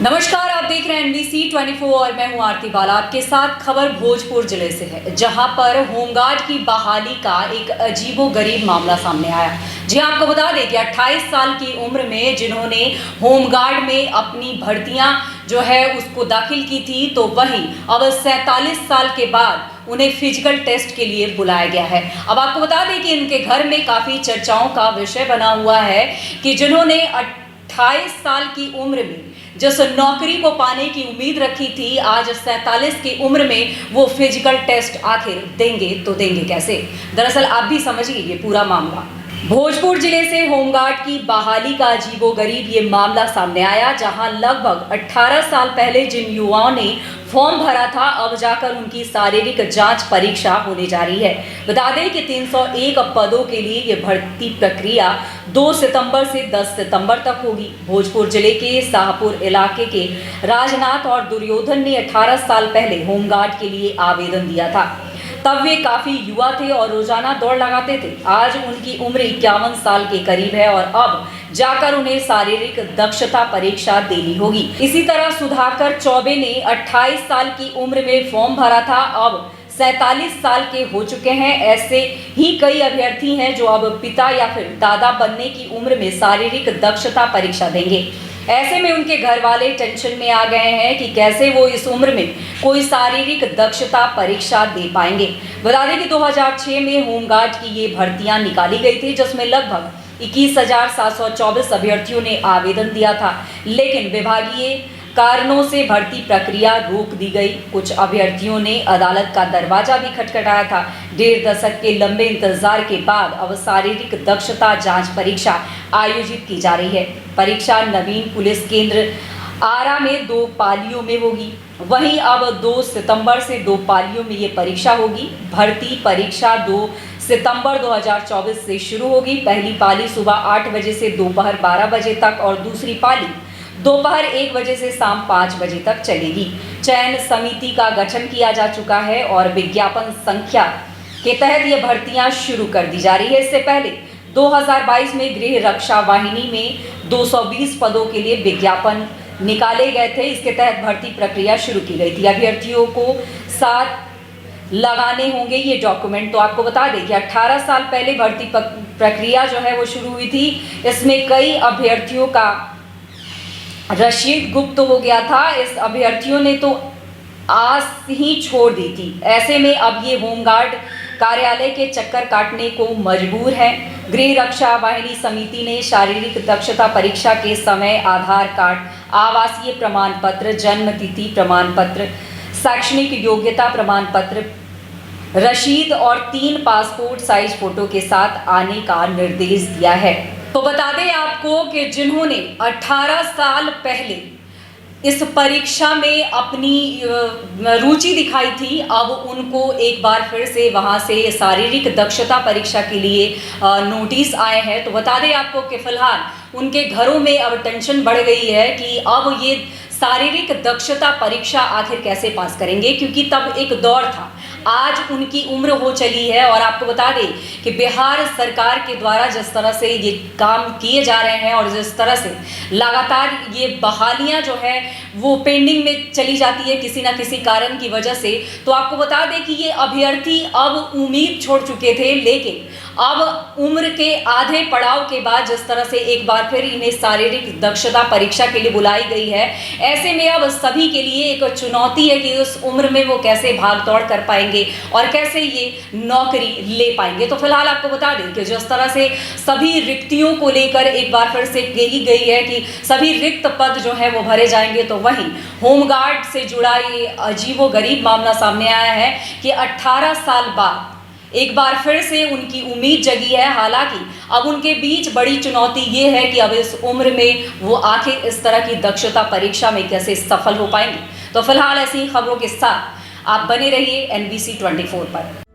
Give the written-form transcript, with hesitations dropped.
नमस्कार, आप देख रहे हैं NBC 24 और मैं हूं आरती बाला। आपके साथ खबर भोजपुर जिले से है, जहां पर होमगार्ड की बहाली का एक अजीबोगरीब मामला सामने आया। जी आपको बता दें कि 28 साल की उम्र में जिन्होंने होमगार्ड में अपनी भर्तियां जो है उसको दाखिल की थी, तो वहीं अब 47 साल के बाद उन्हें फिजिकल टेस्ट के लिए बुलाया गया है। अब आपको बता दें कि इनके घर में काफ़ी चर्चाओं का विषय बना हुआ है कि जिन्होंने 28 साल की उम्र में जिस नौकरी को पाने की उम्मीद रखी थी, आज 47 की उम्र में वो फिजिकल टेस्ट आखिर देंगे तो देंगे कैसे। दरअसल आप भी समझिए ये पूरा मामला। भोजपुर जिले से होमगार्ड की बहाली का अजीबोगरीब ये मामला सामने आया, जहां लगभग 18 साल पहले जिन युवाओं ने फॉर्म भरा था, अब जाकर उनकी शारीरिक जांच परीक्षा होने जा रही है। बता दें कि 301 पदों के लिए ये भर्ती प्रक्रिया 2 सितंबर से 10 सितंबर तक होगी। भोजपुर जिले के शाहपुर इलाके के राजनाथ और दुर्योधन ने 18 साल पहले होमगार्ड के लिए आवेदन दिया था। तब वे काफ़ी युवा थे और रोजाना दौड़ लगाते थे। आज उनकी उम्र 51 साल के करीब है और अब जाकर उन्हें शारीरिक दक्षता परीक्षा देनी होगी। इसी तरह सुधाकर चौबे ने 28 साल की उम्र में फॉर्म भरा था, अब 47 साल के हो चुके हैं। ऐसे ही कई अभ्यर्थी हैं जो अब पिता या फिर दादा बनने की उम्र में शारीरिक दक्षता परीक्षा देंगे। ऐसे में उनके घर वाले टेंशन में आ गए हैं कि कैसे वो इस उम्र में कोई शारीरिक दक्षता परीक्षा दे पाएंगे। बता दें कि 2006 में होमगार्ड की ये भर्तियां निकाली गई थी, जिसमें लगभग 21,724 अभ्यर्थियों ने आवेदन दिया था, लेकिन विभागीय कारणों से भर्ती प्रक्रिया रोक दी गई। कुछ अभ्यर्थियों ने अदालत का दरवाजा भी खटखटाया था। 1.5 दशक के लंबे इंतजार के बाद अब शारीरिक दक्षता जांच परीक्षा आयोजित की जा रही है। परीक्षा नवीन पुलिस केंद्र आरा में 2 पालियों में होगी। वहीं अब 2 सितंबर से 2 पालियों में ये परीक्षा होगी। भर्ती परीक्षा 2 सितंबर 2024 से शुरू होगी। पहली पाली सुबह 8 बजे से दोपहर 12 बजे तक और दूसरी पाली दोपहर 1 बजे से शाम 5 बजे तक चलेगी। चयन समिति का गठन किया जा चुका है और विज्ञापन संख्या के तहत ये भर्तियां शुरू कर दी जा रही है। इससे पहले 2022 में गृह रक्षा वाहिनी में 220 पदों के लिए विज्ञापन निकाले गए थे। इसके तहत भर्ती प्रक्रिया शुरू की गई थी। अभ्यर्थियों को साथ लगाने होंगे ये डॉक्यूमेंट। तो आपको बता दें कि 18 साल पहले भर्ती प्रक्रिया जो है वो शुरू हुई थी। इसमें कई अभ्यर्थियों का रशीद गुप्त हो गया था। इस अभ्यर्थियों ने तो आस ही छोड़ दी थी। ऐसे में अब ये होमगार्ड कार्यालय के चक्कर काटने को मजबूर है। गृह रक्षा वाहिनी समिति ने शारीरिक दक्षता परीक्षा के समय आधार कार्ड, आवासीय प्रमाण पत्र, जन्म तिथि प्रमाण पत्र, शैक्षणिक योग्यता प्रमाण पत्र, रशीद और 3 पासपोर्ट साइज फोटो के साथ आने का निर्देश दिया है। तो बता दें आपको कि जिन्होंने 18 साल पहले इस परीक्षा में अपनी रुचि दिखाई थी, अब उनको एक बार फिर से वहां से शारीरिक दक्षता परीक्षा के लिए नोटिस आए हैं। तो बता दें आपको कि फिलहाल उनके घरों में अब टेंशन बढ़ गई है कि अब ये शारीरिक दक्षता परीक्षा आखिर कैसे पास करेंगे, क्योंकि तब एक दौर था। आज उनकी उम्र हो चली है और आपको बता दें कि बिहार सरकार के द्वारा जिस तरह से ये काम किए जा रहे हैं और जिस तरह से लगातार ये बहालियां जो है वो पेंडिंग में चली जाती है किसी ना किसी कारण की वजह से, तो आपको बता दें कि ये अभ्यर्थी अब उम्मीद छोड़ चुके थे, लेकिन अब उम्र के आधे पड़ाव के बाद जिस तरह से एक बार फिर इन्हें शारीरिक दक्षता परीक्षा के लिए बुलाई गई है, ऐसे में अब सभी के लिए एक चुनौती है कि उस उम्र में वो कैसे भाग दौड़ कर पाएंगे और कैसे ये नौकरी ले पाएंगे। तो फिलहाल आपको बता दें कि जिस तरह से सभी रिक्तियों को लेकर एक बार फिर से कही गई है कि सभी रिक्त पद जो है वो भरे जाएंगे, तो वहीं होमगार्ड से जुड़ा ये अजीबोगरीब मामला सामने आया है कि 18 साल बाद एक बार फिर से उनकी उम्मीद जगी है। हालांकि अब उनके बीच बड़ी चुनौती ये है कि अब इस उम्र में वो आखिर इस तरह की दक्षता परीक्षा में कैसे सफल हो पाएंगे। तो फिलहाल ऐसी खबरों के साथ आप बने रहिए NBC 24 पर।